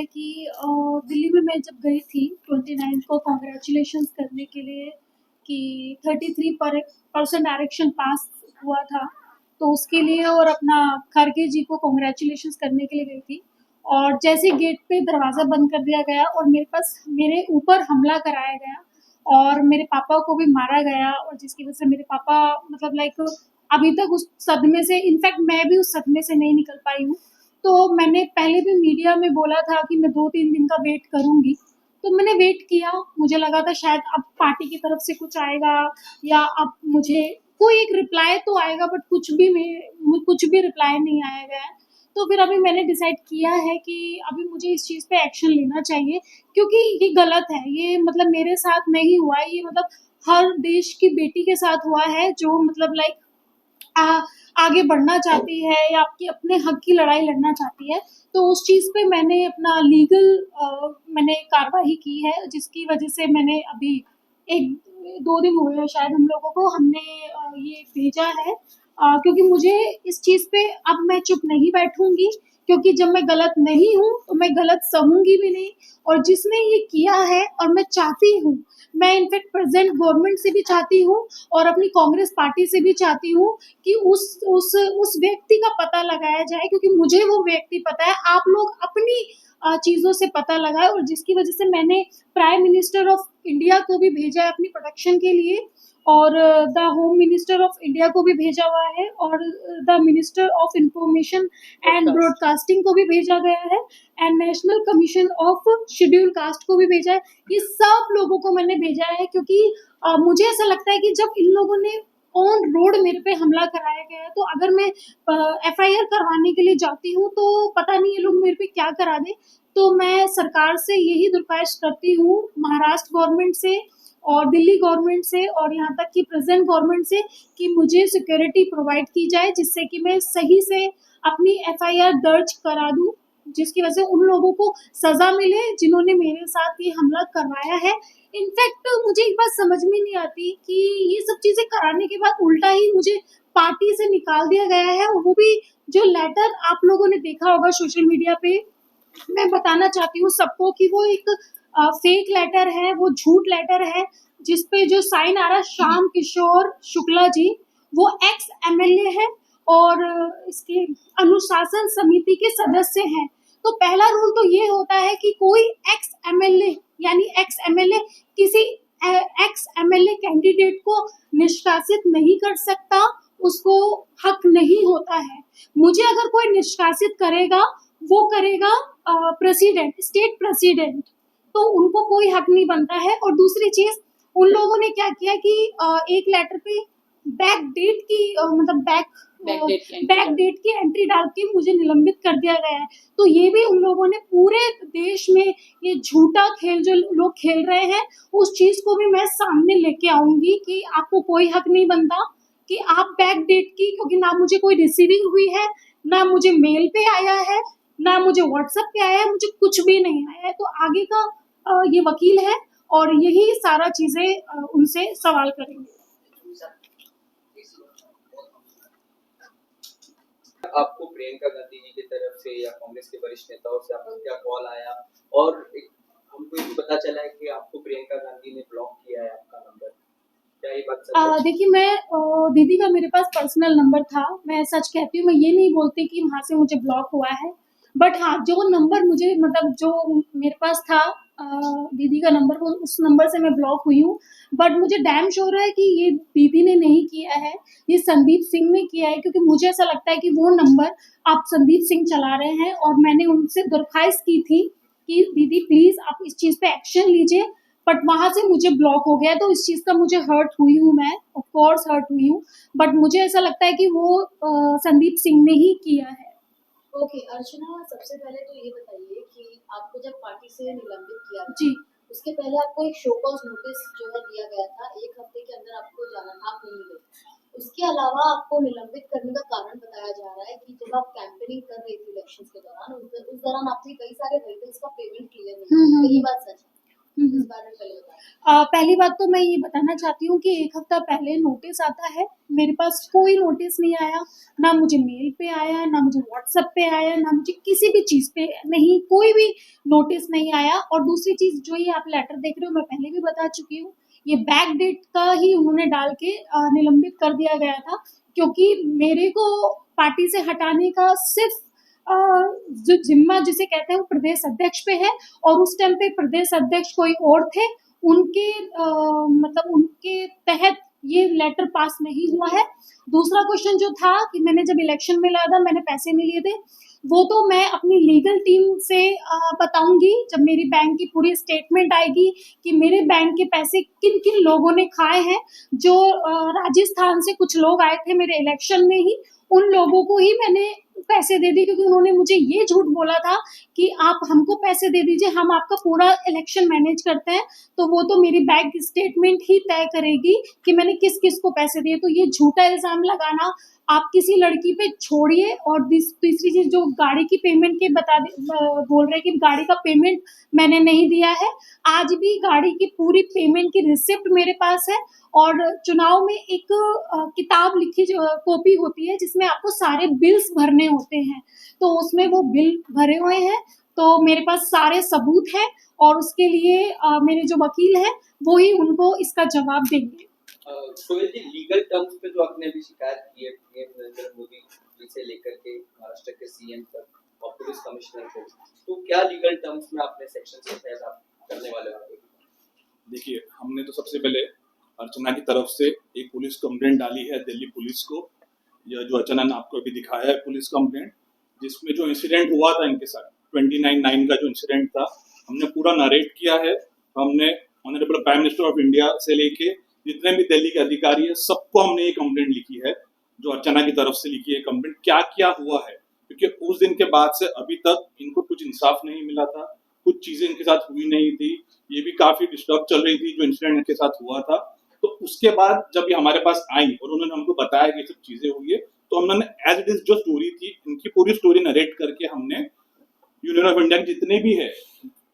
कि दिल्ली में मैं जब गई थी 29 को कॉन्ग्रेचुलेशंस करने के लिए कि 33% आरक्षण पास हुआ था, तो उसके लिए और अपना खड़गे जी को कॉन्ग्रेचुलेशंस करने के लिए गई थी। और जैसे गेट पे दरवाज़ा बंद कर दिया गया और मेरे ऊपर हमला कराया गया और मेरे पापा को भी मारा गया, और जिसकी वजह से मेरे पापा मतलब लाइक अभी तक उस सदमे से, इनफैक्ट मैं भी उस सदमे से नहीं निकल पाई हूँ। तो मैंने पहले भी मीडिया में बोला था कि मैं 2-3 दिन का वेट करूँगी, तो मैंने वेट किया। मुझे लगा था शायद अब पार्टी की तरफ से कुछ आएगा या अब मुझे कोई एक रिप्लाई तो आएगा, बट कुछ भी रिप्लाई नहीं आया गया है। तो फिर अभी मैंने डिसाइड किया है कि अभी मुझे इस चीज़ पे एक्शन लेना चाहिए, क्योंकि ये गलत है। ये मतलब मेरे साथ नहीं हुआ है, ये मतलब हर देश की बेटी के साथ हुआ है जो मतलब लाइक आगे बढ़ना चाहती है या आपकी अपने हक की लड़ाई लड़ना चाहती है। तो उस चीज़ पे मैंने अपना लीगल मैंने कार्रवाई की है, जिसकी वजह से मैंने अभी 1-2 दिन हुए हैं शायद हम लोगों को, हमने ये भेजा है, क्योंकि मुझे इस चीज़ पे अब मैं चुप नहीं बैठूँगी, क्योंकि जब मैं गलत नहीं हूँ, तो मैं गलत सहूँगी भी नहीं। और जिसने ये किया है, और मैं चाहती हूँ, मैं इनफैक्ट प्रेज़ेंट गवर्नमेंट से भी चाहती हूँ और अपनी कांग्रेस पार्टी से भी चाहती हूँ कि उस व्यक्ति का पता लगाया जाए, क्योंकि मुझे वो व्यक्ति पता है। आप लोग अपनी चीज़ों से पता लगाएँ, और जिसकी वजह से मैंने प्राइम मिनिस्टर ऑफ इंडिया को भी भेजा है अपनी प्रोटेक्शन के लिए, और the home minister of India को भी भेजा हुआ है, और the minister of information and broadcasting को भी भेजा गया है, and national commission of schedule caste को भी भेजा है। ये सब लोगों को मैंने भेजा है, क्योंकि मुझे ऐसा लगता है कि जब इन लोगों ने ऑन रोड मेरे पे हमला कराया गया है, तो अगर मैं एफआईआर करवाने के लिए जाती हूँ, तो पता नहीं ये लोग मेरे पे क्या करा दें। तो मैं सरकार से यही दरख्वास्त करती हूँ, महाराष्ट्र गवर्नमेंट से और दिल्ली गवर्नमेंट से और यहाँ तक कि प्रेजेंट गवर्नमेंट से, कि मुझे सिक्योरिटी प्रोवाइड की जाए, जिससे कि मैं सही से अपनी एफआईआर दर्ज करा दूँ, जिसकी वजह से उन लोगों को सज़ा मिले जिन्होंने मेरे साथ ये हमला करवाया है। इनफैक्ट मुझे एक बात समझ में नहीं आती कि ये सब चीज़ें कराने के बाद उल्टा ही मुझे पार्टी से निकाल दिया गया है, और वो भी जो लेटर आप लोगों ने देखा होगा सोशल मीडिया पे। मैं बताना चाहती हूँ सबको कि वो एक फेक लेटर है, वो झूठ लेटर है, जिसपे जो साइन आ रहा है श्याम किशोर शुक्ला जी, वो एक्स एमएलए है और इसके अनुशासन समिति के सदस्य हैं। तो पहला रूल तो ये होता है कि कोई एक्स एमएलए यानी एक्स एमएलए किसी एक्स एमएलए कैंडिडेट को निष्कासित नहीं कर सकता, उसको हक नहीं होता है। मुझे अगर कोई निष्कासित करेगा, वो करेगा प्रेसिडेंट, स्टेट प्रेसिडेंट, तो उनको कोई हक नहीं बनता है। और दूसरी चीज, उन लोगों ने क्या किया कि एक लेटर पे बैक डेट की मतलब बैक डेट की एंट्री डाल के मुझे निलंबित कर दिया गया है। तो ये भी उन लोगों ने पूरे देश में ये झूठा खेल जो लोग खेल रहे हैं, उस चीज को भी मैं सामने लेके आऊंगी कि आपको कोई हक नहीं बनता कि आप बैक डेट की, क्योंकि ना मुझे कोई रिसीविंग हुई है, ना मुझे मेल पे आया है, ना मुझे व्हाट्सएप पे आया है, मुझे कुछ भी नहीं आया है। तो आगे का ये वकील है और यही सारा चीजें उनसे सवाल करेंगे। आपको प्रियंका गांधी जी की तरफ से या कांग्रेस के वरिष्ठ नेताओं से आपको क्या कॉल आया, और हमको ये भी पता चला है कि आपको प्रियंका गांधी ने ब्लॉक किया है आपका नंबर, क्या ये बात सच है? देखिए, मैं दीदी का मेरे पास पर्सनल नंबर था, मैं सच कहती हूँ, मैं ये नहीं बोलती कि वहाँ से मुझे ब्लॉक हुआ है, बट हाँ, जो नंबर मुझे मतलब जो मेरे पास था दीदी का नंबर, वो उस नंबर से मैं ब्लॉक हुई हूँ। बट मुझे डैम श्योर है कि ये दीदी ने नहीं किया है, ये संदीप सिंह ने किया है, क्योंकि मुझे ऐसा लगता है कि वो नंबर आप संदीप सिंह चला रहे हैं, और मैंने उनसे दरख्वास्त की थी कि दीदी प्लीज़ आप इस चीज़ पे एक्शन लीजिए, बट वहाँ से मुझे ब्लॉक हो गया। तो इस चीज़ का मुझे हर्ट हुई हूँ मैं, ऑफ कोर्स हर्ट हुई हूँ, बट मुझे ऐसा लगता है कि वो संदीप सिंह ने ही किया है। ओके अर्चना, सबसे पहले तो ये बताइए कि आपको जब पार्टी से निलंबित किया था, जी। उसके पहले आपको एक शो कॉज नोटिस जो है दिया गया था, 1 हफ्ते के अंदर आपको जाना था, आप नहीं गए। उसके अलावा आपको निलंबित करने का कारण बताया जा रहा है कि जब आप कैंपेनिंग कर रही थी इलेक्शंस के दौरान, उस दौरान आपने कई सारे व्हीकल्स का पेमेंट क्लियर नहीं किया। ये बात सच है? इस बारे में पहले बताएं। पहली बात तो मैं ये बताना चाहती हूँ कि 1 हफ्ता पहले नोटिस आता है, मेरे पास कोई नोटिस नहीं आया, ना मुझे मेल पे आया, ना मुझे व्हाट्सएप पे आया, ना मुझे किसी भी चीज़ पे नहीं, कोई भी नोटिस नहीं आया। और दूसरी चीज़ जो ये आप लेटर देख रहे हो, मैं पहले भी बता चुकी हूँ, ये बैक डेट का ही उन्होंने डाल के निलंबित कर दिया गया था, क्योंकि मेरे को पार्टी से हटाने का सिर्फ अ, जो जिम्मा जिसे कहते हैं वो प्रदेश अध्यक्ष पे है, और उस टाइम पे प्रदेश अध्यक्ष कोई और थे, उनके मतलब उनके तहत ये लेटर पास नहीं हुआ है। दूसरा क्वेश्चन जो था कि मैंने जब इलेक्शन में लड़ा था मैंने पैसे नहीं लिए थे, वो तो मैं अपनी लीगल टीम से बताऊंगी जब मेरी बैंक की पूरी स्टेटमेंट आएगी कि मेरे बैंक के पैसे किन किन लोगों ने खाए हैं। जो राजस्थान से कुछ लोग आए थे मेरे इलेक्शन में ही, उन लोगों को ही मैंने पैसे दे दिए, क्योंकि उन्होंने मुझे ये झूठ बोला था कि आप हमको पैसे दे दीजिए, हम आपका पूरा इलेक्शन मैनेज करते हैं। तो वो तो मेरी बैंक स्टेटमेंट ही तय करेगी कि मैंने किस किस को पैसे दिए। तो ये झूठा इल्ज़ाम लगाना आप किसी लड़की पे छोड़िए। और तीसरी चीज़ जो गाड़ी की पेमेंट के बोल रहे हैं कि गाड़ी का पेमेंट मैंने नहीं दिया है, आज भी गाड़ी की पूरी पेमेंट की रिसिप्ट मेरे पास है। और चुनाव में एक किताब लिखी जो कॉपी होती है जिसमें आपको सारे बिल्स भरने होते हैं, तो उसमें वो बिल भरे हुए हैं, तो मेरे पास सारे सबूत हैं, और उसके लिए मेरे जो वकील हैं वो ही उनको इसका जवाब देंगे। सोहेल जी, लीगल टर्म्स पे जो आपने अभी शिकायत की है पीएम नरेंद्र मोदी जी से लेकर के महाराष्ट्र के सीएम तक और पुलिस कमिश्नर को, तो क्या लीगल टर्म्स में आपने सेक्शन के तहत आप करने वाले हो आगे? देखिए, हमने तो सबसे पहले अर्चना की तरफ से एक पुलिस कंप्लेंट डाली है दिल्ली पुलिस को। यह जो अर्चना ने आपको अभी दिखाया है पुलिस कंप्लेंट, जिसमें जो इंसिडेंट हुआ था इनके साथ 29/9 का जो इंसिडेंट था, हमने पूरा नरेट किया है। हमने honourable prime minister of India से लेके जितने भी दिल्ली के अधिकारी है सबको हमने ये कंप्लेंट लिखी है, जो अर्चना की तरफ से लिखी है कंप्लेंट। क्या क्या हुआ है, क्योंकि उस दिन के बाद से अभी तक इनको कुछ इंसाफ नहीं मिला था, कुछ चीजें इनके साथ हुई नहीं थी, ये भी काफी डिस्टर्ब चल रही थी जो इंसिडेंट इनके साथ हुआ था। तो उसके बाद जब ये हमारे पास आई और उन्होंने हमको बताया कि ये सब चीजें हुई है, तो हमने एज इट इज जो स्टोरी थी इनकी पूरी स्टोरी नरेट करके हमने यूनियन ऑफ इंडिया के जितने भी है,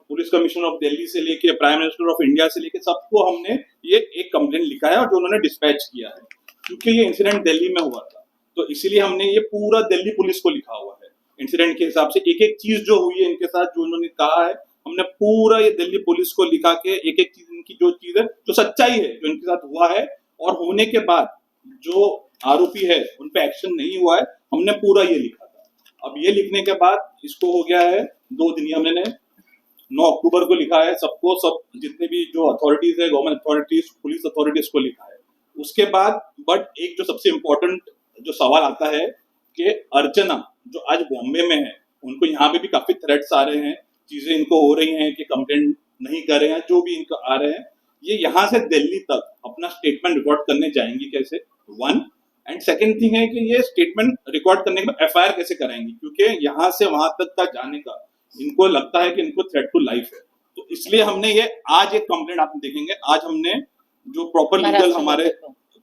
पुलिस कमिश्नर ऑफ दिल्ली से लेके प्राइम मिनिस्टर ऑफ इंडिया से लेके सबको हमने ये एक कंप्लेंट लिखा है और जो उन्होंने डिस्पैच किया है, क्योंकि ये इंसिडेंट दिल्ली में हुआ था तो इसीलिए हमने ये पूरा दिल्ली पुलिस को लिखा हुआ है। इंसिडेंट के हिसाब से एक एक चीज जो हुई है इनके साथ, जो उन्होंने कहा है, हमने पूरा ये दिल्ली पुलिस को लिखा के एक एक चीज इनकी जो चीज है, जो सच्चाई है, जो इनके साथ हुआ है और होने के बाद जो आरोपी है उन पे एक्शन नहीं हुआ है, हमने पूरा ये लिखा था। अब ये लिखने के बाद इसको हो गया है 2 दिन, हमने 9 अक्टूबर को लिखा है सबको, सब जितने भी जो अथॉरिटीज है, गवर्नमेंट अथॉरिटीज, पुलिस अथॉरिटीज को लिखा है। उसके बाद बट एक जो सबसे इम्पोर्टेंट जो सवाल आता है कि अर्चना जो आज बॉम्बे में है, उनको यहाँ पे भी काफी थ्रेट्स आ रहे हैं, चीजें इनको हो रही हैं कि कंप्लेंट नहीं कर रहे हैं, जो भी इनको आ रहे हैं, ये यहाँ से दिल्ली तक अपना स्टेटमेंट रिकॉर्ड करने जाएंगी कैसे, 1। एंड सेकेंड थिंग है कि ये स्टेटमेंट रिकॉर्ड करने के बाद एफआईआर कैसे कराएंगी, क्योंकि यहाँ से वहां तक का जाने का इनको लगता है कि इनको थ्रेट टू लाइफ है। तो इसलिए हमने ये आज एक कंप्लेंट आप देखेंगे, आज हमने जो प्रॉपर लीगल हमारे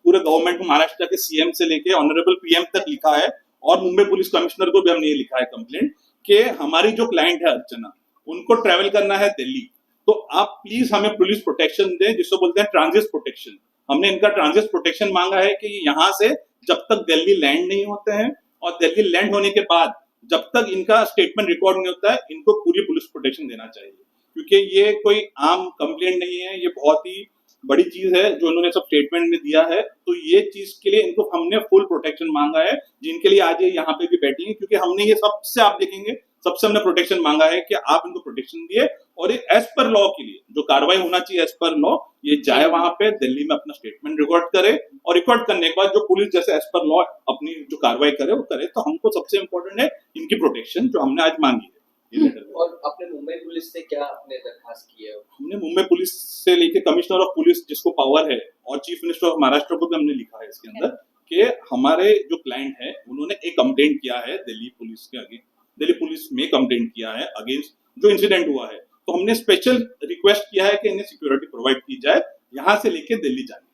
पूरे गवर्नमेंट महाराष्ट्र के सीएम से लेके ऑनरेबल पीएम तक लिखा है, और मुंबई पुलिस कमिश्नर को भी हमने ये लिखा है कंप्लेंट कि हमारी जो क्लाइंट है अर्चना, उनको ट्रैवल करना है दिल्ली, तो आप प्लीज हमें पुलिस प्रोटेक्शन दें, जिसको बोलते हैं ट्रांजिट प्रोटेक्शन। हमने इनका ट्रांजिट प्रोटेक्शन मांगा है कि यहाँ से जब तक दिल्ली लैंड नहीं होते हैं और दिल्ली लैंड होने के बाद जब तक इनका स्टेटमेंट रिकॉर्ड नहीं होता है, इनको पूरी पुलिस प्रोटेक्शन देना चाहिए, क्योंकि ये कोई आम कंप्लेंट नहीं है, ये बहुत ही बड़ी चीज है जो उन्होंने सब स्टेटमेंट में दिया है। तो ये चीज के लिए इनको हमने फुल प्रोटेक्शन मांगा है, जिनके लिए आज ये यहाँ पे भी बैठी है, क्योंकि हमने ये सबसे, आप देखेंगे सबसे हमने प्रोटेक्शन मांगा है कि आप इनको प्रोटेक्शन दिए और ये एज पर लॉ के लिए जो कार्रवाई होना चाहिए एज पर लॉ, ये जाए वहां पे दिल्ली में अपना स्टेटमेंट रिकॉर्ड करे, और रिकॉर्ड करने के बाद जो पुलिस जैसे एज पर लॉ अपनी जो कार्रवाई करे वो करे। तो हमको सबसे इम्पोर्टेंट है इनकी प्रोटेक्शन, जो हमने आज मांगी है। और आपने मुंबई पुलिस से क्या अपने दरखास्त की है? हमने मुंबई पुलिस से लेके कमिश्नर ऑफ पुलिस जिसको पावर है और चीफ मिनिस्टर ऑफ महाराष्ट्र को भी हमने लिखा है इसके अंदर कि हमारे जो क्लाइंट है उन्होंने एक कंप्लेंट किया है दिल्ली पुलिस के आगे, दिल्ली पुलिस में कंप्लेंट किया है अगेंस्ट जो इंसिडेंट हुआ है। तो हमने स्पेशल रिक्वेस्ट किया है कि इन्हें सिक्योरिटी प्रोवाइड की जाए यहाँ से लेके दिल्ली जाने,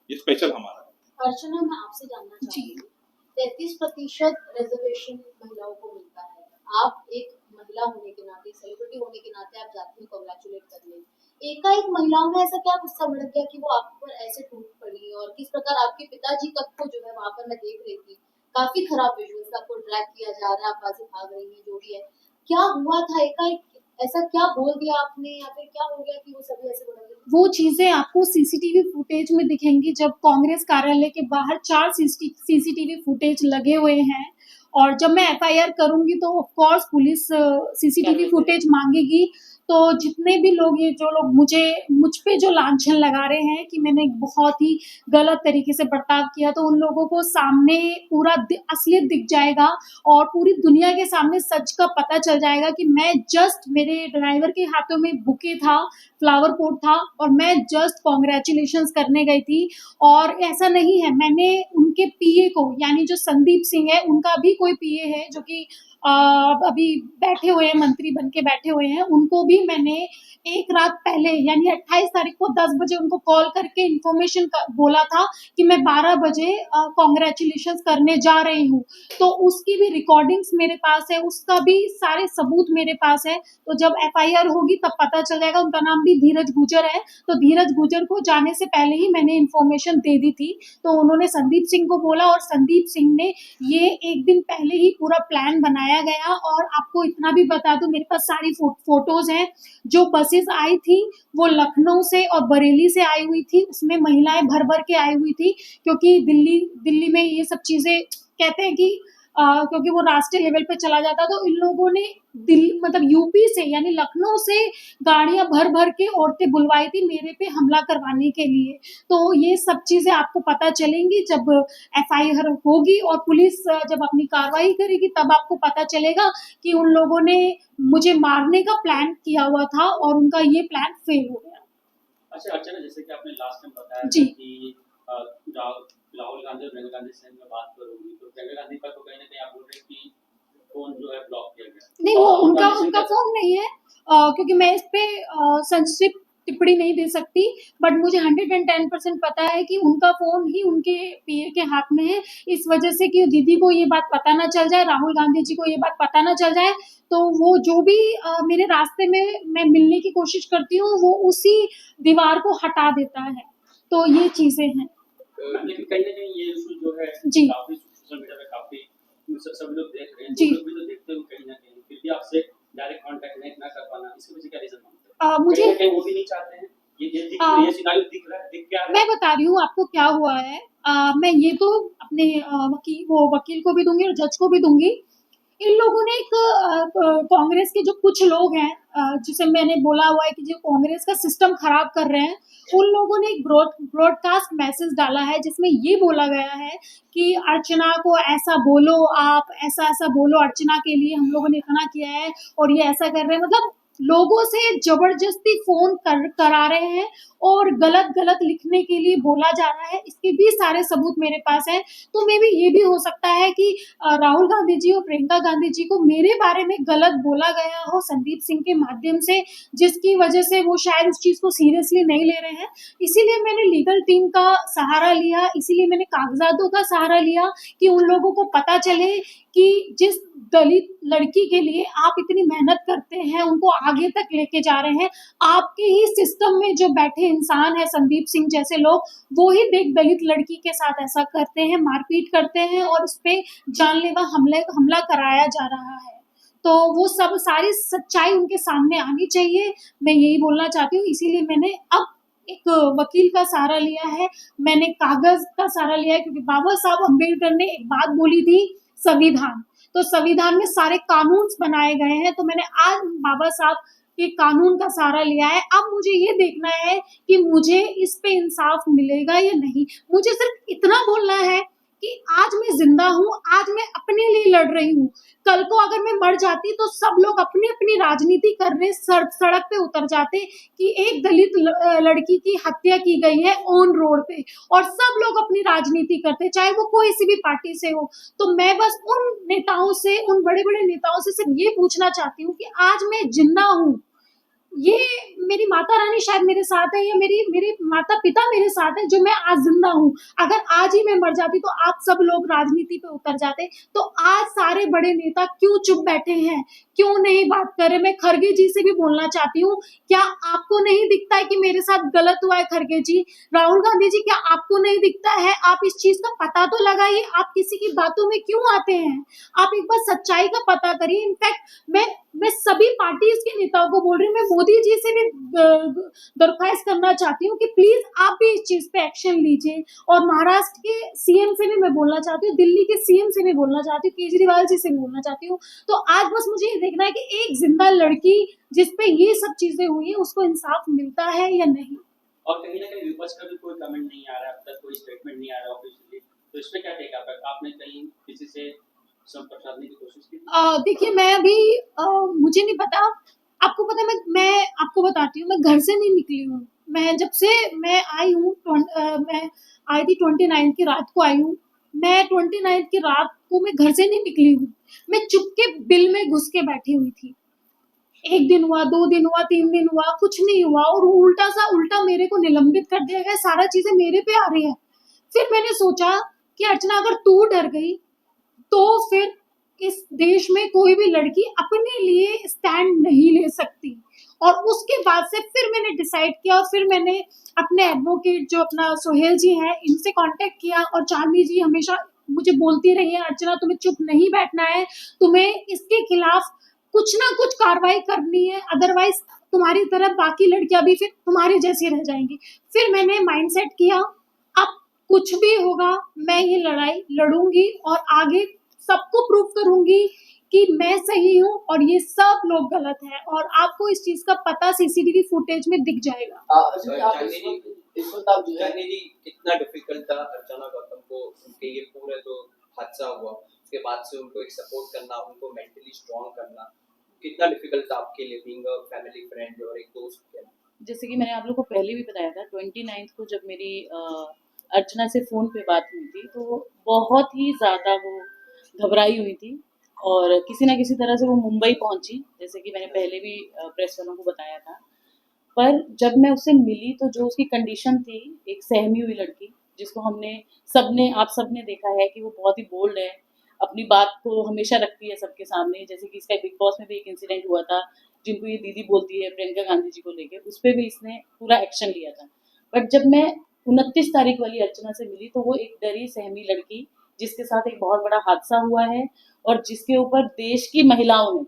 ये स्पेशल हमारा है। अर्चना, मैं आपसे जानना चाहूंगी, 33% रिजर्वेशन महिलाओं को मिलता है, आप एक महिला होने के नाते, सेलिब्रिटी होने के नाते आप जाती हैं कांग्रेचुलेट करने, एकाएक महिलाओं में ऐसा क्या गुस्सा भड़क गया कि वो आप पर ऐसे टूट पड़ी, और किस प्रकार आपके पिताजी तक को जो है वहां पर मैं देख रही थी, काफी खराब विजुअल्स, आपको ड्रैग किया जा रहा है, आप वहां से भाग रही हैं, जो भी है, क्या हुआ था एकाएक, ऐसा क्या बोल दिया आपने या फिर क्या हो गया कि वो सभी ऐसे बोल रहे थे? वो चीजें आपको सीसीटीवी फुटेज में दिखेंगी। जब कांग्रेस कार्यालय के बाहर 4 सीसीटीवी फुटेज लगे हुए हैं और जब मैं एफआईआर करूंगी तो of course police CCTV footage मांगेगी। तो जितने भी लोग ये जो लोग मुझ पे जो लांछन लगा रहे हैं कि मैंने एक बहुत ही गलत तरीके से बर्ताव किया, तो उन लोगों को सामने पूरा असलियत दिख जाएगा और पूरी दुनिया के सामने सच का पता चल जाएगा कि मैं जस्ट मेरे ड्राइवर के हाथों में बुके था, फ्लावर पोट था और मैं जस्ट कॉन्ग्रेचुलेशंस करने गई थी। और ऐसा नहीं है, मैंने उनके पीए को, यानी जो संदीप सिंह है उनका भी कोई पीए है जो कि अभी बैठे हुए हैं, मंत्री बन के बैठे हुए हैं, उनको भी मैंने एक रात पहले यानी 28 तारीख को 10 बजे उनको कॉल करके इन्फॉर्मेशन बोला था कि मैं 12 बजे कॉन्ग्रेचुलेशंस करने जा रही हूँ। तो उसकी भी रिकॉर्डिंग्स मेरे पास है, उसका भी सारे सबूत मेरे पास है। तो जब एफआईआर होगी तब पता चल जाएगा। उनका नाम भी धीरज गुजर है। तो धीरज गुजर को जाने से पहले ही मैंने इन्फॉर्मेशन दे दी थी। तो उन्होंने संदीप सिंह को बोला और संदीप सिंह ने ये एक दिन पहले ही पूरा प्लान बनाया गया। और आपको इतना भी बता दूं, मेरे पास सारी फोटोज हैं। जो बसेस आई थी वो लखनऊ से और बरेली से आई हुई थी, उसमें महिलाएं भर भर के आई हुई थी, क्योंकि दिल्ली में ये सब चीजें कहते हैं कि क्योंकि वो राष्ट्रीय लेवल पे चला जाता, तो इन लोगों ने दिल्ली मतलब यूपी से यानी लखनऊ से गाड़ियां भर भर के औरतें बुलवाई थी मेरे पे हमला करवाने के लिए। तो ये सब चीजें आपको पता चलेंगी जब एफआईआर होगी और पुलिस जब अपनी कार्रवाई करेगी, तब आपको पता चलेगा कि उन लोगों ने मुझे मारने का प्लान किया हुआ था और उनका ये प्लान फेल हो गया। अच्छा अर्चना, जैसे कि आपने लास्ट टाइम बताया जी। था कि राहुल गांधी और प्रियंका गांधी से मैं बात करूंगी, तो प्रियंका गांधी का तो कहीं ना कहीं आप बोल रहे हैं कि फोन जो है ब्लॉक किया गया। नहीं, वो और उनका कंडीशन उनका क्या- फोन नहीं है, क्योंकि मैं इस पे संक्षिप्त टिप्पणी नहीं दे सकती। बट मुझे 110% पता है कि उनका फोन ही उनके पीए के हाथ में है। इस वजह से कि दीदी को ये बात पता ना चल जाए, राहुल गांधी जी को ये बात पता ना चल जाए, तो वो जो भी मेरे रास्ते में मैं मिलने की कोशिश करती हूँ वो उसी दीवार को हटा देता है। तो ये चीजें हैं। लेकिन कहीं ना कहीं ये इशू जो है जी। काफी सोशल मीडिया पे काफी सब लोग देख रहे हैं, जी। तो लोग भी तो देखते हैं कहीं ना कहीं, फिर भी आपसे डायरेक्ट कांटेक्ट नहीं ना कर पाना, इसके पीछे क्या रीजन मानते हैं? मुझे कहीं ना कहीं वो भी नहीं चाहते हैं, ये सिनारियो दिख रहा है, दिख क्या रहा है? मैं बता रही हूँ आपको क्या हुआ है। मैं ये तो अपने वकील को भी दूंगी और जज को भी दूंगी। इन लोगों ने एक कांग्रेस के जो कुछ लोग हैं, जिसे मैंने बोला हुआ है कि जो कांग्रेस का सिस्टम खराब कर रहे हैं, उन लोगों ने एक ब्रॉडकास्ट मैसेज डाला है जिसमें ये बोला गया है कि अर्चना को ऐसा बोलो, आप ऐसा ऐसा बोलो, अर्चना के लिए हम लोगों ने इतना किया है और ये ऐसा कर रहे हैं। मतलब लोगों से जबरदस्ती फोन करा रहे हैं और गलत गलत लिखने के लिए बोला जा रहा है। इसके भी सारे सबूत मेरे पास है। तो मे भी ये भी हो सकता है कि राहुल गांधी जी और प्रियंका गांधी जी को मेरे बारे में गलत बोला गया हो संदीप सिंह के माध्यम से, जिसकी वजह से वो शायद उस चीज को सीरियसली नहीं ले रहे हैं। इसीलिए मैंने लीगल टीम का सहारा लिया, इसीलिए मैंने कागजातों का सहारा लिया कि उन लोगों को पता चले कि जिस दलित लड़की के लिए आप इतनी मेहनत करते हैं, उनको आगे तक लेके जा रहे हैं, आपके ही सिस्टम में जो बैठे इंसान है संदीप सिंह जैसे लोग, वो ही देख दलित लड़की के साथ ऐसा करते हैं, मारपीट करते हैं और उस पे जानलेवा हमला कराया जा रहा है। तो वो सब सारी सच्चाई उनके सामने आनी चाहिए, मैं यही बोलना चाहती हूँ। इसीलिए मैंने अब एक वकील का सहारा लिया है, मैंने कागज का सहारा लिया है, क्योंकि बाबा साहब अम्बेडकर ने एक बात बोली थी, संविधान। तो संविधान में सारे कानून बनाए गए हैं, तो मैंने आज बाबा साहब के कानून का सहारा लिया है। अब मुझे ये देखना है कि मुझे इस पे इंसाफ मिलेगा या नहीं। मुझे सिर्फ इतना बोलना है कि आज मैं जिंदा हूँ, आज मैं अपने लिए लड़ रही हूँ। कल को अगर मैं मर जाती तो सब लोग अपनी अपनी राजनीति करने सड़क पे उतर जाते कि एक दलित लड़की की हत्या की गई है ऑन रोड पे, और सब लोग अपनी राजनीति करते, चाहे वो कोई सी भी पार्टी से हो। तो मैं बस उन नेताओं से, उन बड़े बड़े नेताओं से सिर्फ ये पूछना चाहती हूँ कि आज मैं जिंदा हूँ, ये मेरी माता रानी शायद मेरे साथ है, या मेरे माता पिता मेरे साथ है, जो मैं आज जिंदा हूँ। अगर आज ही मैं मर जाती तो आप सब लोग राजनीति पे उतर जाते। तो आज सारे बड़े नेता क्यों चुप बैठे हैं, क्यों नहीं बात कर रहे? मैं खरगे जी से भी बोलना चाहती हूँ, क्या आपको नहीं दिखता है कि मेरे साथ गलत हुआ है? खरगे जी, राहुल गांधी जी, क्या आपको नहीं दिखता है? आप इस चीज का पता तो लगाइए, आप किसी की बातों में क्यों आते हैं? आप एक बार सच्चाई का पता करिए। इनफैक्ट मैं सभी पार्टीज के नेताओं को बोल रही हूँ, मैं मोदी जी से भी दरख्वास्त करना चाहती हूँ कि प्लीज आप भी इस चीज पे एक्शन लीजिए। और महाराष्ट्र के सीएम से भी मैं बोलना चाहती हूँ, दिल्ली के सीएम से भी बोलना चाहती हूँ, केजरीवाल जी से भी बोलना चाहती हूँ। तो आज बस मुझे ये देखना है कि एक जिंदा लड़की जिसपे ये सब चीजें हुई है, उसको इंसाफ मिलता है या नहीं। और कहीं ना कहीं विपक्ष का भी कोई कमेंट नहीं आ रहा, अब तक कोई स्टेटमेंट नहीं आ रहा ऑफिशियली, तो इस पे क्या टेक आपने कहीं किसी से संपर्क साधने की कोशिश की? देखिए, मैं अभी मुझे नहीं पता, आपको पता है, मैं आपको बताती हूँ, मैं घर से नहीं निकली हूँ। मैं जब से मैं आई हूँ, मैं आई थी 29 की रात को आई हूँ। मैं 29 की रात को मैं घर से नहीं निकली हूँ। मैं चुपके बिल में घुस के बैठी हुई थी। 1 दिन हुआ, 2 दिन हुआ, 3 दिन हुआ, कुछ नहीं हुआ, और उल्टा मेरे को निलंबित कर दिया गया। सारा चीजें मेरे पे आ रही है। फिर मैंने सोचा कि अर्चना, अगर तू डर गई तो फिर इस देश में कोई भी लड़की अपने लिए स्टैंड नहीं ले सकती। और उसके बाद से फिर मैंने डिसाइड किया, और फिर मैंने अपने एडवोकेट जो अपना सोहेल जी हैं, इनसे कांटेक्ट किया। और चांदनी जी हमेशा मुझे बोलती रही है, अर्चना तुम्हें चुप नहीं बैठना है, तुम्हें इसके खिलाफ कुछ ना कुछ कार्रवाई करनी है, अदरवाइज तुम्हारी तरह बाकी लड़कियां भी फिर तुम्हारी जैसी रह जाएंगी। फिर मैंने माइंडसेट किया, अब कुछ भी होगा मैं ये लड़ाई लड़ूंगी और आगे सबको प्रूव करूंगी कि मैं सही हूँ और ये सब लोग गलत हैं। और आपको इस चीज का पता सीसीटीवी फुटेज में दिख जाएगा। इस वक्त आप जाननी जी, कितना डिफिकल्ट था अर्चना गौतम को उनके ये पूरा जो हादसा हुआ उसके बाद से उनको एक सपोर्ट करना, उनको मेंटली स्ट्रांग करना, कितना डिफिकल्ट था आपके लिए बीइंग अ फैमिली फ्रेंड और एक दोस्त के नाते? जैसे कि मैंने आप लोग को पहले भी बताया था, 29 को जब मेरी अर्चना से फ़ोन पे बात हुई थी, तो बहुत ही ज़्यादा वो घबराई हुई थी और किसी न किसी तरह से वो मुंबई पहुंची, जैसे कि मैंने पहले भी प्रेस वालों को बताया था। पर जब मैं उससे मिली तो जो उसकी कंडीशन थी, एक सहमी हुई लड़की, जिसको आप सबने देखा है कि वो बहुत ही बोल्ड है, अपनी बात को हमेशा रखती है सबके सामने। जैसे कि इसका बिग बॉस में भी एक इंसिडेंट हुआ था, जिनको ये दीदी बोलती है प्रियंका गांधी जी को लेके, उस पर भी इसने पूरा एक्शन लिया था। बट जब मैं 29 तारीख वाली अर्चना से मिली तो वो एक डरी सहमी लड़की, जिसके साथ एक बहुत बड़ा हादसा हुआ है और जिसके ऊपर देश की महिलाओं ने,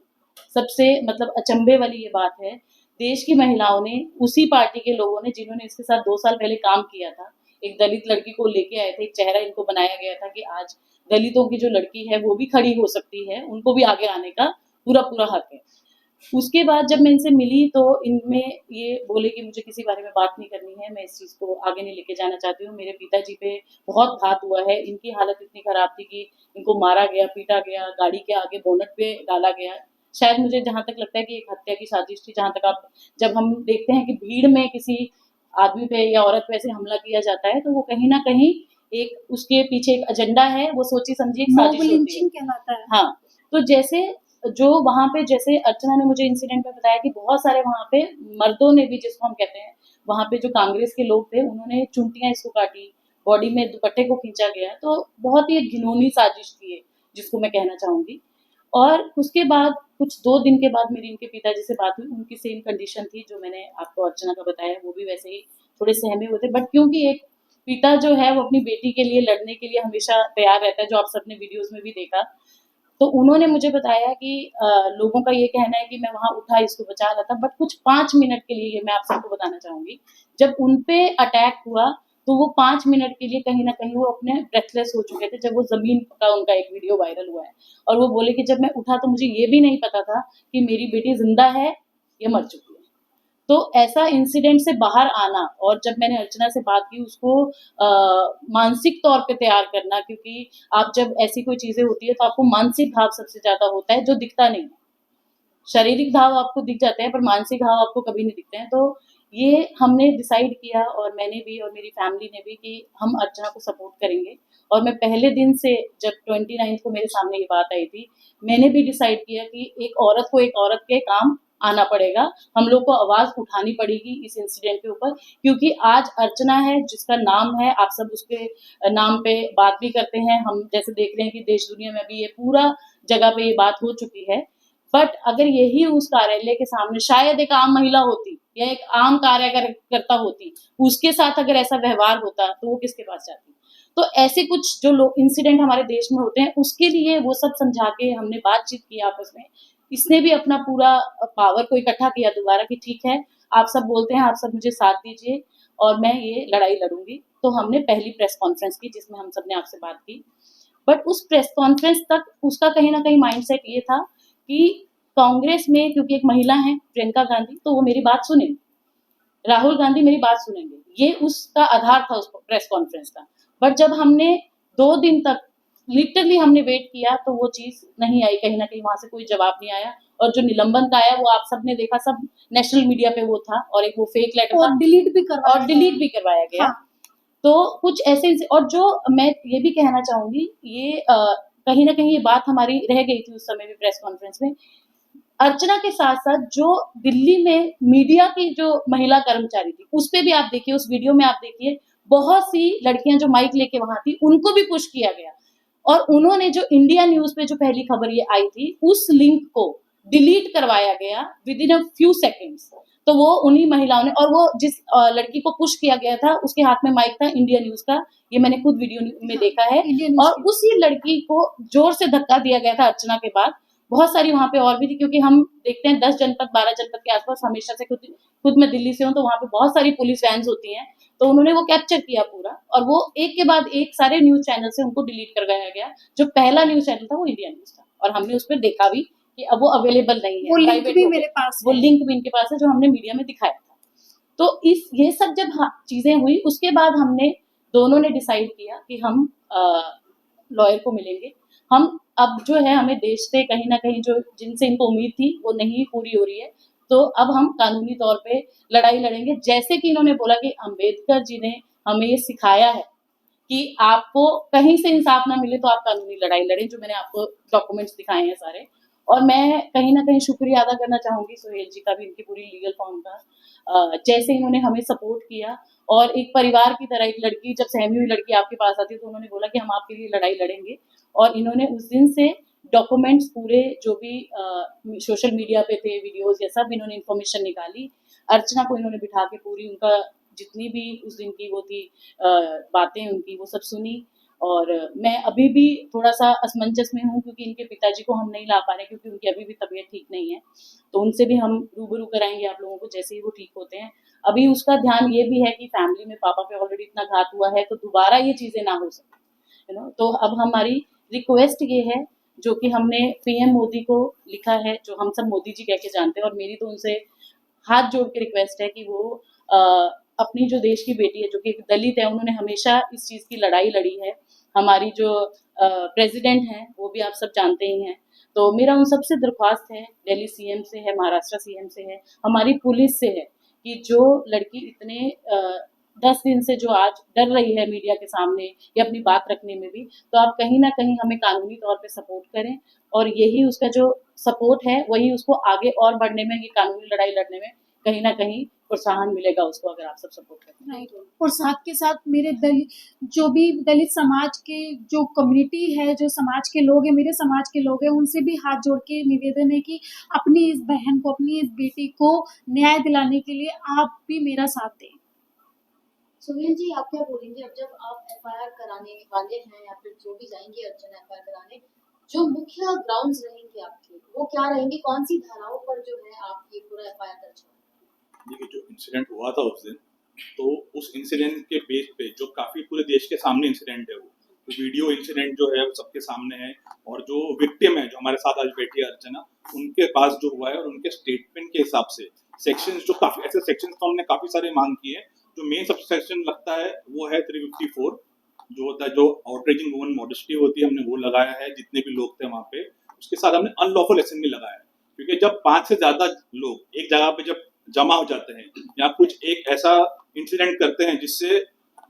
सबसे मतलब अचंभे वाली ये बात है, देश की महिलाओं ने, उसी पार्टी के लोगों ने जिन्होंने इसके साथ 2 साल पहले काम किया था, एक दलित लड़की को लेके आए थे, एक चेहरा इनको बनाया गया था कि आज दलितों की जो लड़की है वो भी खड़ी हो सकती है, उनको भी आगे आने का पूरा हक है। उसके बाद जब मैं इनसे मिली तो इनमें ये बोले कि मुझे किसी बारे में बात नहीं करनी है, मैं इस चीज़ को आगे नहीं लेके जाना चाहती हूँ। मेरे पिताजी पे बहुत घात हुआ है, इनकी हालत इतनी खराब थी कि इनको मारा गया, पीटा गया, गाड़ी के आगे बोनट पे डाला गया। शायद मुझे जहाँ तक लगता है कि एक हत्या की साजिश थी। जब हम देखते हैं कि भीड़ में किसी आदमी पे या औरत पे ऐसे हमला किया जाता है तो वो कहीं ना कहीं एक उसके पीछे एक एजेंडा है, वो सोची समझी एक साजिश होती है। लिंचिंग कहलाता है। हाँ, तो जैसे जो वहाँ पे, जैसे अर्चना ने मुझे इंसिडेंट में बताया कि बहुत सारे वहाँ पे मर्दों ने भी, जिसको हम कहते हैं, वहाँ पे जो कांग्रेस के लोग थे उन्होंने चुनटियाँ इसको काटी, बॉडी में दुपट्टे को खींचा गया, तो बहुत ही एक घिनौनी साजिश थी ये, जिसको मैं कहना चाहूँगी। और उसके बाद कुछ 2 दिन के बाद मेरी इनके पिताजी से बात हुई, उनकी सेम कंडीशन थी जो मैंने आपको अर्चना का बताया, वो भी वैसे ही थोड़े सहमे हुए थे। बट क्योंकि एक पिता जो है वो अपनी बेटी के लिए लड़ने के लिए हमेशा तैयार रहता है, जो आप सबने वीडियोज़ में भी देखा, तो उन्होंने मुझे बताया कि लोगों का ये कहना है कि मैं वहाँ उठा इसको बचा रहा था, बट कुछ 5 मिनट के लिए, ये मैं आप सबको बताना चाहूँगी, जब उन पे अटैक हुआ तो वो 5 मिनट के लिए कहीं न कहीं वो अपने ब्रेथलेस हो चुके थे, जब वो ज़मीन का उनका एक वीडियो वायरल हुआ है। और वो बोले कि जब मैं उठा तो मुझे ये भी नहीं पता था कि मेरी बेटी ज़िंदा है या मर चुकी है। तो ऐसा इंसिडेंट से बाहर आना, और जब मैंने अर्चना से बात की, उसको मानसिक तौर पे तैयार करना, क्योंकि आप जब ऐसी कोई चीज़ें होती है तो आपको मानसिक घाव सबसे ज़्यादा होता है, जो दिखता नहीं है। शारीरिक घाव आपको दिख जाते हैं पर मानसिक घाव आपको कभी नहीं दिखते हैं। तो ये हमने डिसाइड किया, और मैंने भी और मेरी फैमिली ने भी, कि हम अर्चना को सपोर्ट करेंगे। और मैं पहले दिन से, जब 29 को मेरे सामने ये बात आई थी, मैंने भी डिसाइड किया कि एक औरत को एक औरत के काम आना पड़ेगा, हम लोग को आवाज उठानी पड़ेगी इस इंसिडेंट के ऊपर, क्योंकि आज अर्चना है जिसका नाम है, आप सब उसके नाम पे बात भी करते हैं, हम जैसे देख रहे हैं कि देश दुनिया में अभी ये पूरा जगह पे ये बात हो चुकी है। बट अगर यही उस कार्यालय के सामने शायद एक आम महिला होती या एक आम कार्यकर्ता होती, उसके साथ अगर ऐसा व्यवहार होता तो वो किसके पास जाती। तो ऐसे कुछ जो लोग इंसिडेंट हमारे देश में होते हैं उसके लिए वो सब समझा के हमने बातचीत की आपस में। इसने भी अपना पूरा पावर को इकट्ठा किया दोबारा कि ठीक है, आप सब बोलते हैं, आप सब मुझे साथ दीजिए और मैं ये लड़ाई लड़ूंगी। तो हमने पहली प्रेस कॉन्फ्रेंस की जिसमें हम सब ने आपसे बात की। बट उस प्रेस कॉन्फ्रेंस तक उसका कहीं ना कहीं माइंडसेट ये था कि कांग्रेस में क्योंकि एक महिला है प्रियंका गांधी, तो वो मेरी बात सुनेंगे, राहुल गांधी मेरी बात सुनेंगे, ये उसका आधार था उस प्रेस कॉन्फ्रेंस का। बट जब हमने 2 दिन तक लिटरली हमने वेट किया तो वो चीज नहीं आई, कहीं ना कहीं वहां से कोई जवाब नहीं आया। और जो निलंबन का आया वो आप सबने देखा, सब नेशनल मीडिया पे वो था और एक वो फेक लेटर और था डिलीट भी करवाया और डिलीट भी करवाया गया। हाँ। तो कुछ ऐसे और जो मैं ये भी कहना चाहूंगी, ये कहीं ना कहीं ये बात हमारी रह गई थी उस समय भी प्रेस कॉन्फ्रेंस में। अर्चना के साथ साथ जो दिल्ली में मीडिया की जो महिला कर्मचारी थी उस पे भी आप देखिए, उस वीडियो में आप देखिए बहुत सी लड़कियां जो माइक लेके वहां थी उनको भी पुश किया गया और उन्होंने जो इंडिया न्यूज पे जो पहली खबर ये आई थी उस लिंक को डिलीट करवाया गया with in a few seconds. तो वो उन्हीं महिलाओं ने, और वो जिस लड़की को पुश किया गया था उसके हाथ में माइक था इंडिया न्यूज का, ये मैंने खुद वीडियो में देखा है। इंडिया न्यूज और उसी लड़की को जोर से धक्का दिया गया था अर्चना के बाद। बहुत सारी वहां पे और भी थी, क्योंकि हम देखते हैं 10 जनपद 12 जनपद के आसपास हमेशा से खुद मैं दिल्ली से हूँ, तो वहां पे बहुत सारी पुलिस वैन्स होती हैं। तो उन्होंने वो कैप्चर किया पूरा और वो एक के बाद एक सारे न्यूज चैनल से उनको डिलीट करवाया गया। जो पहला न्यूज चैनल था वो इंडिया न्यूज था और हमने उस पर देखा भी कि अब वो अवेलेबल नहीं है, वो लिंक प्राइवेट भी हो गया। मेरे पास वो है। लिंक भी इनके पास है जो हमने मीडिया में दिखाया था। तो इस ये सब जब चीजें हुई उसके बाद हमने दोनों ने डिसाइड किया कि हम लॉयर को मिलेंगे। हम अब जो है हमें देश से कहीं ना कहीं जो जिनसे इनको उम्मीद थी वो नहीं पूरी हो रही है, तो अब हम कानूनी तौर पे लड़ाई लड़ेंगे। जैसे कि इन्होंने बोला कि अंबेडकर जी ने हमें ये सिखाया है कि आपको कहीं से इंसाफ ना मिले तो आप कानूनी लड़ाई लड़ें, जो मैंने आपको डॉक्यूमेंट्स दिखाए हैं सारे। और मैं कहीं ना कहीं शुक्रिया अदा करना चाहूंगी सुहेल जी का भी, इनकी पूरी लीगल फॉर्म का, जैसे इन्होंने हमें सपोर्ट किया और एक परिवार की तरह, एक लड़की जब सहमी हुई लड़की आपके पास आती है तो उन्होंने बोला कि हम आपके लिए लड़ाई लड़ेंगे। और इन्होंने उस दिन से डॉक्यूमेंट्स पूरे जो भी सोशल मीडिया पे थे वीडियोस या सब इन्होंने इन्फॉर्मेशन निकाली। अर्चना को इन्होंने बिठा के पूरी उनका जितनी भी उस दिन की वो थी बातें उनकी वो सब सुनी। और मैं अभी भी थोड़ा सा असमंजस में हूँ क्योंकि इनके पिताजी को हम नहीं ला पा रहे क्योंकि उनकी अभी भी तबीयत ठीक नहीं है। तो उनसे भी हम रूबरू कराएंगे आप लोगों को जैसे ही वो ठीक होते हैं। अभी उसका ध्यान ये भी है कि फैमिली में पापा पे ऑलरेडी इतना घात हुआ है तो दोबारा ये चीजें ना हो सके, तो अब हमारी रिक्वेस्ट ये है जो कि हमने पीएम मोदी को लिखा है, जो हम सब मोदी जी कह के जानते हैं, और मेरी तो उनसे हाथ जोड़ के रिक्वेस्ट है कि वो अपनी जो देश की बेटी है जो कि एक दलित है, उन्होंने हमेशा इस चीज़ की लड़ाई लड़ी है। हमारी जो प्रेसिडेंट हैं वो भी आप सब जानते ही हैं। तो मेरा उन सबसे दरख्वास्त है, दिल्ली सीएम से है, महाराष्ट्र सीएम से है, हमारी पुलिस से है कि जो लड़की इतने 10 दिन से जो आज डर रही है मीडिया के सामने या अपनी बात रखने में भी, तो आप कहीं ना कहीं हमें कानूनी तौर पे सपोर्ट करें। और यही उसका जो सपोर्ट है वही उसको आगे और बढ़ने में, ये कानूनी लड़ाई लड़ने में कहीं ना कहीं प्रोत्साहन मिलेगा उसको, अगर आप सब सपोर्ट करें। राइट। और साथ के साथ मेरे जो भी दलित समाज के जो कम्युनिटी है, जो समाज के लोग हैं, मेरे समाज के लोग हैं, उनसे भी हाथ जोड़ के निवेदन है कि अपनी इस बहन को, अपनी इस बेटी को न्याय दिलाने के लिए आप भी मेरा साथ दें। सुहेल जी, आप क्या बोलेंगे अब जब आप एफआईआर कराने वाले हैं या फिर जो भी जाएंगे अर्चना एफआईआर कराने, जो मुख्य ग्राउंड्स रहेंगे आपके वो क्या रहेंगे, कौन सी धाराओं पर जो है आप ये पूरा एफआईआर दर्ज करेंगे? देखिए, जो इंसिडेंट हुआ था उस दिन, तो उस इंसिडेंट के बेस पे जो काफी पूरे देश के सामने इंसिडेंट है, वो तो वीडियो इंसिडेंट जो है वो सबके सामने है। और जो विक्टिम है जो हमारे साथ आज बैठी है अर्चना, उनके पास जो हुआ है और उनके स्टेटमेंट के हिसाब से सेक्शंस, जो काफी ऐसे सेक्शंस तो हमने काफी सारे मांग किए हैं। जो मेन सब सेक्शन लगता है वो है 354, जो होता है जो आउटरेजिंग वुमन मॉडेस्टी होती है, हमने वो लगाया है। जितने भी लोग थे वहाँ पे, उसके साथ हमने अनलॉफुल असेंबली लगाया है, क्योंकि जब 5 से ज्यादा लोग एक जगह पे जब जमा हो जाते हैं या कुछ एक ऐसा इंसिडेंट करते हैं जिससे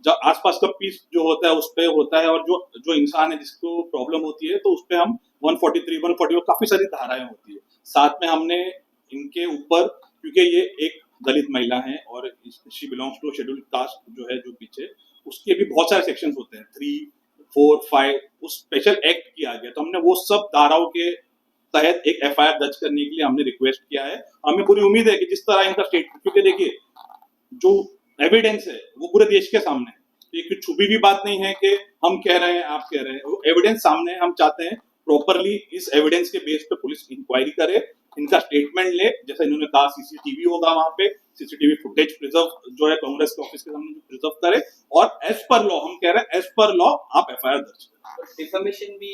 जो आसपास का पीस जो होता है उस पर होता है, और जो इंसान है जिसको प्रॉब्लम होती है, तो उस पर हम 143, 140 काफी सारी धाराएं होती है। साथ में हमने इनके ऊपर, क्योंकि ये एक दलित महिला है और she belongs to scheduled caste जो है जो पीछे, उसके भी बहुत सारे सेक्शंस होते हैं 3, 4, 5, उस स्पेशल एक्ट किया गया। तो हमने वो सब धाराओं के तहत एक एफआईआर दर्ज करने के लिए हमने रिक्वेस्ट किया है। हमें पूरी उम्मीद है कि जिस तरह इनका स्टेट, क्योंकि देखिए जो एविडेंस है वो पूरे देश के सामने है, ये कुछ छुपी भी बात नहीं है कि हम कह रहे हैं आप कह रहे हैं, वो एविडेंस सामने है। हम चाहते हैं प्रॉपरली इस एविडेंस के बेस पे पुलिस इंक्वायरी करे, इनका स्टेटमेंट ले, जैसा इन्होंने कहा सीसीटीवी होगा वहां पे, सीसीटीवी फुटेज प्रिजर्व जो है कांग्रेस के ऑफिस के सामने प्रिजर्व करे, और एज पर लॉ, हम कह रहे हैं एज पर लॉ आप एफआईआर दर्ज करें। डिफेमेशन भी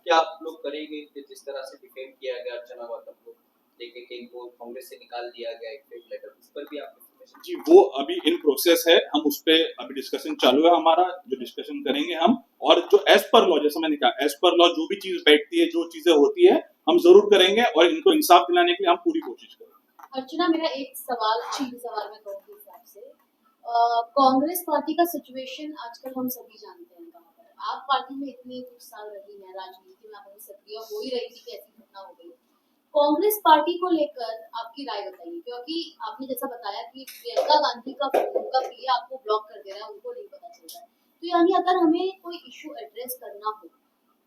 क्या आप लोग करेंगे कि जिस तरह से डिफेम किया गया अर्चना गौतम को लेके कि इनको कांग्रेस से निकाल दिया गया एक फेक लेटर, उस पर भी आप जी वो अभी इन प्रोसेस है, हम उस पे अभी डिस्कशन चालू है हमारा, जो डिस्कशन करेंगे हम, और जो एज पर लॉ, जैसे मैंने कहा एज पर लॉ जो भी चीज बैठती है, जो चीजें होती है, हम जरूर करेंगे और इनको इंसाफ दिलाने के लिए हम पूरी कोशिश करेंगे। अर्चना, मेरा एक सवाल आखिरी सवाल मैं कहूँगी हिसाब से, कांग्रेस पार्टी का सिचुएशन आजकल हम सभी जानते हैं कहाँ पर है। आप पार्टी में इतने कुछ साल रही हैं, राजनीति में आप अभी सक्रिय हो ही रही थी कि ऐसी घटना हो गई। कांग्रेस पार्टी को लेकर आपकी राय बताइए, क्योंकि आपने जैसा बताया कि प्रियंका गांधी का उनका पीए आपको ब्लॉक कर दे रहा है, उनको नहीं पता चल रहा है। तो यानी अगर हमें कोई इशू एड्रेस करना हो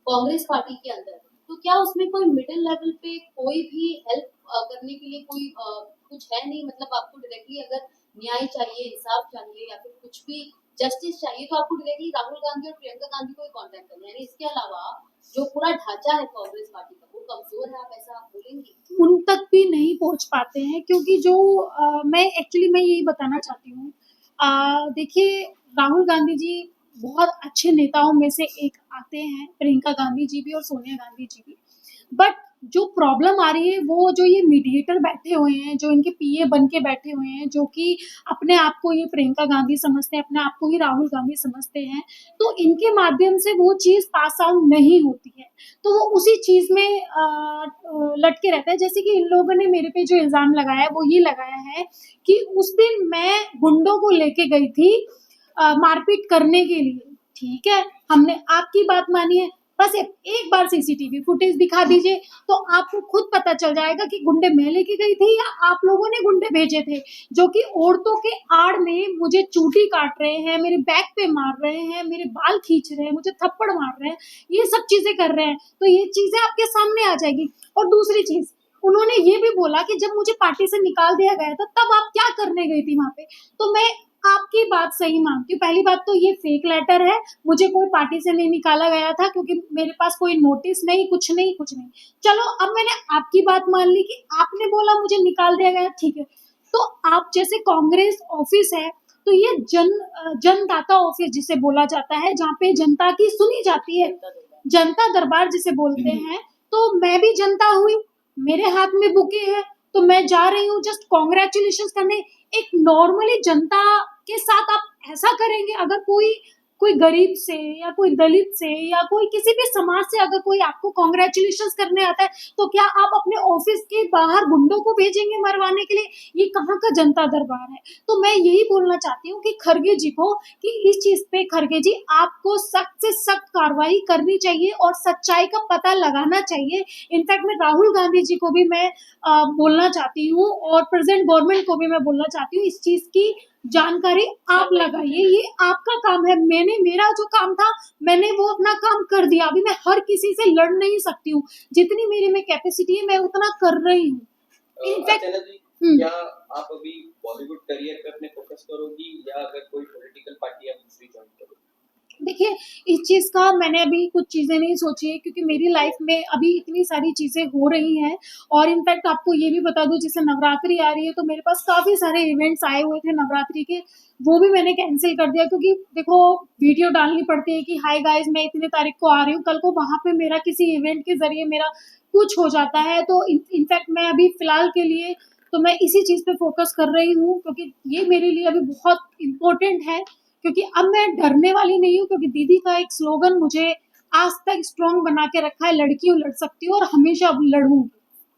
कांग्रेस पार्टी के अंदर, तो क्या उसमें कोई मिडिल लेवल पे कोई भी हेल्प करने के लिए कोई कुछ है नहीं? मतलब आपको डायरेक्टली अगर न्याय चाहिए, इंसाफ चाहिए या फिर कुछ भी जस्टिस चाहिए, तो आपको डायरेक्टली राहुल गांधी और प्रियंका गांधी को ही कांटेक्ट करना है। यानी इसके अलावा जो पूरा ढांचा है कांग्रेस पार्टी का वो कमजोर है, आप ऐसा आप बोलेंगे? उन तक भी नहीं पहुंच पाते हैं, क्योंकि जो मैं यही बताना चाहती हूँ। देखिए, राहुल गांधी जी बहुत अच्छे नेताओं में से एक आते हैं, प्रियंका गांधी जी भी और सोनिया गांधी जी भी। बट जो प्रॉब्लम आ रही है वो जो ये मीडिएटर बैठे हुए हैं, जो इनके पीए बन के बैठे हुए हैं, जो कि अपने आप को ये प्रियंका गांधी समझते हैं, अपने आप को ही राहुल गांधी समझते हैं, तो इनके माध्यम से वो चीज़ पास आउट नहीं होती है। तो वो उसी चीज़ में लटके रहते हैं। जैसे कि इन लोगों ने मेरे पे जो इल्ज़ाम लगाया है वो ये लगाया है कि उस दिन मैं गुंडों को लेके गई थी मारपीट करने के लिए। ठीक है, हमने आपकी बात मानी है, बस एक बार सीसीटीवी फुटेज दिखा दीजिए तो आपको खुद पता चल जाएगा कि गुंडे मैं लेके गई थी या आप लोगों ने गुंडे भेजे थे, जो कि औरतों के आड़ में मुझे चूटी काट रहे हैं, मेरे बैक पे मार रहे हैं, मेरे बाल खींच रहे हैं, मुझे थप्पड़ मार रहे हैं, ये सब चीजें कर रहे हैं। तो ये चीजें आपके सामने आ जाएगी। और दूसरी चीज, उन्होंने ये भी बोला कि जब मुझे पार्टी से निकाल दिया गया था तब आप क्या करने गई थी वहां पे। तो मैं आपकी बात सही मानती हूँ। पहली बात तो ये फेक लेटर है, मुझे कोई पार्टी से नहीं निकाला गया था, क्योंकि मेरे पास कोई नोटिस नहीं, कुछ नहीं, कुछ नहीं। चलो, अब मैंने आपकी बात मान ली कि आपने बोला मुझे निकाल दिया गया, ठीक है। तो आप जैसे कांग्रेस ऑफिस है, तो ये जनदाता ऑफिस जिसे बोला जाता है, जहाँ पे जनता की सुनी जाती है, जनता दरबार जिसे बोलते हैं। तो मैं भी जनता हुई, मेरे हाथ में बुके है, तो मैं जा रही हूँ जस्ट कॉन्ग्रेचुलेशन करने। एक नॉर्मली जनता के साथ आप ऐसा करेंगे? अगर कोई गरीब से या कोई दलित से या कोई किसी भी समाज से अगर कोई आपको कॉन्ग्रेचुलेशन करने आता है, तो क्या आप अपने ऑफिस के बाहर गुंडों को भेजेंगे मरवाने के लिए? ये कहाँ का जनता दरबार है? तो मैं यही बोलना चाहती हूँ कि खरगे जी को, कि इस चीज पे खरगे जी आपको सख्त से सख्त कार्रवाई करनी चाहिए और सच्चाई का पता लगाना चाहिए। इनफैक्ट मैं राहुल गांधी जी को भी मैं बोलना चाहती हूँ और प्रेजेंट गवर्नमेंट को भी मैं बोलना चाहती हूँ, इस चीज की जानकारी आप लगाइए, ये आपका काम है। मेरा जो काम था मैंने वो अपना काम कर दिया। अभी मैं हर किसी से लड़ नहीं सकती हूँ, जितनी मेरे में कैपेसिटी है मैं उतना कर रही हूँ। इनफैक्ट अर्चना जी, क्या आप अभी बॉलीवुड करियर पे अपने फोकस करोगी या अगर कोई पॉलिटिकल पार्टी आप दूसरी ज्वाइन करोगी? देखिए, इस चीज़ का मैंने अभी कुछ चीज़ें नहीं सोची है, क्योंकि मेरी लाइफ में अभी इतनी सारी चीज़ें हो रही हैं। और इनफैक्ट आपको ये भी बता दूँ, जैसे नवरात्रि आ रही है, तो मेरे पास काफ़ी सारे इवेंट्स आए हुए थे नवरात्रि के, वो भी मैंने कैंसिल कर दिया। क्योंकि देखो, वीडियो डालनी पड़ती है कि हाय गाइस मैं इतनी तारीख को आ रही हूँ, कल को वहाँ पे मेरा किसी इवेंट के ज़रिए मेरा कुछ हो जाता है। तो इनफैक्ट मैं अभी फ़िलहाल के लिए तो मैं इसी चीज़ पे फ़ोकस कर रही हूँ, क्योंकि ये मेरे लिए अभी बहुत इम्पोर्टेंट है। क्योंकि अब मैं डरने वाली नहीं हूँ, क्योंकि दीदी का एक स्लोगन मुझे आज तक स्ट्रॉन्ग बना के रखा है, लड़की हूँ, लड़ सकती हूँ और हमेशा अब लड़ूंगी।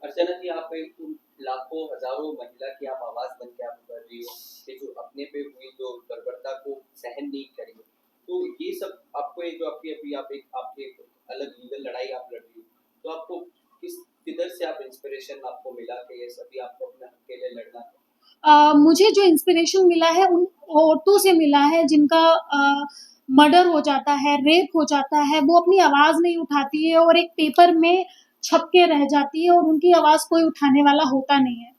अर्चना जी, आप एक लाखों हजारों महिला की आप आवाज बन के आप कर रही हो कि जो अपने पे हुई जो बर्बरता को सहन नहीं करेंगे। तो ये सब आपको, ये जो आपकी अभी आप एक आपके अलग लीगल लड़ाई आप लड़ रही हो, तो आपको किस किधर से आप इंस्पिरेशन आपको मिला कि ये सभी आपको अपने हक के लिए लड़ना है? मुझे जो इंस्पिरेशन मिला है उन औरतों से मिला है जिनका मर्डर हो जाता है, रेप हो जाता है, वो अपनी आवाज़ नहीं उठाती है और एक पेपर में छप के रह जाती है और उनकी आवाज़ कोई उठाने वाला होता नहीं है।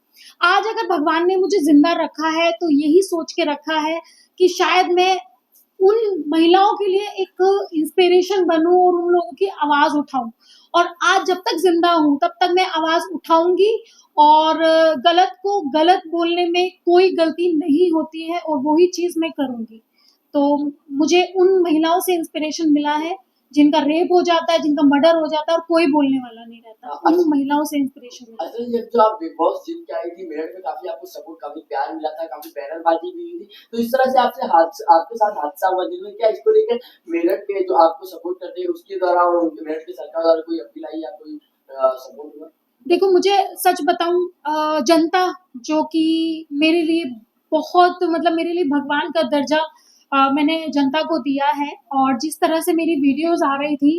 आज अगर भगवान ने मुझे ज़िंदा रखा है तो यही सोच के रखा है कि शायद मैं उन महिलाओं के लिए एक इंस्पिरेशन बनूं और उन लोगों की आवाज़ उठाऊं। और आज जब तक ज़िंदा हूँ तब तक मैं आवाज़ उठाऊंगी और गलत को गलत बोलने में कोई गलती नहीं होती है और वही चीज़ मैं करूंगी। तो मुझे उन महिलाओं से इंस्पिरेशन मिला है जिनका रेप हो जाता है, जिनका मर्डर हो जाता है और कोई बोलने वाला नहीं रहता। उन महिलाओं से इंस्पिरेशन मिला है। अच्छा, ये जो आप बिग बॉस जीत के आई थी, मेरठ में काफी आपको सपोर्ट, काफी प्यार मिला था, काफी बैनरबाजी भी हुई थी, तो इस तरह से आपके साथ हादसा हुआ जिसमें क्या इसको लेकर मेरठ के जो आपको सपोर्ट करते हैं उसके द्वारा और उनके मेरठ की सरकार द्वारा कोई अपील आई या कोई सपोर्ट हुआ? देखो, मुझे सच बताऊं, जनता जो कि मेरे लिए बहुत मतलब मेरे लिए भगवान का दर्जा मैंने जनता को दिया है और जिस तरह से मेरी वीडियोस आ रही थी,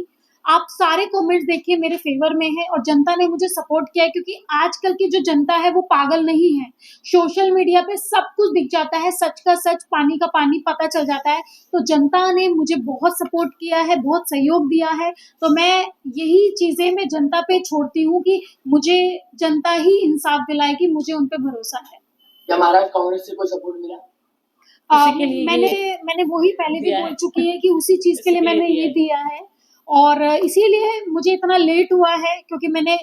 आप सारे कमेंट्स देखिए मेरे फेवर में है और जनता ने मुझे सपोर्ट किया है क्योंकि आजकल की जो जनता है वो पागल नहीं है। सोशल मीडिया पे सब कुछ दिख जाता है, सच का सच, पानी का पानी पता चल जाता है। तो जनता ने मुझे बहुत सपोर्ट किया है, बहुत सहयोग दिया है। तो मैं यही चीज़ें मैं जनता पे छोड़ती हूँ कि मुझे जनता ही इंसाफ दिलाएगी, मुझे उन पे भरोसा है। क्या महाराष्ट्र कांग्रेस से कोई सपोर्ट मिला? उसी के लिए मैंने वही पहले भी दिया बोल है। चुकी है कि उसी चीज़ के उसी लिए के लिए मैंने दिया ये है। दिया है और इसीलिए मुझे इतना लेट हुआ है क्योंकि मैंने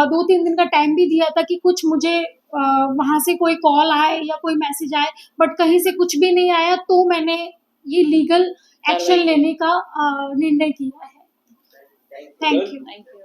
2-3 दिन का टाइम भी दिया था कि कुछ मुझे वहाँ से कोई कॉल आए या कोई मैसेज आए, बट कहीं से कुछ भी नहीं आया तो मैंने ये लीगल एक्शन कार्रवाई की। लेने का निर्णय किया है। Thank you. Thank you. Thank you.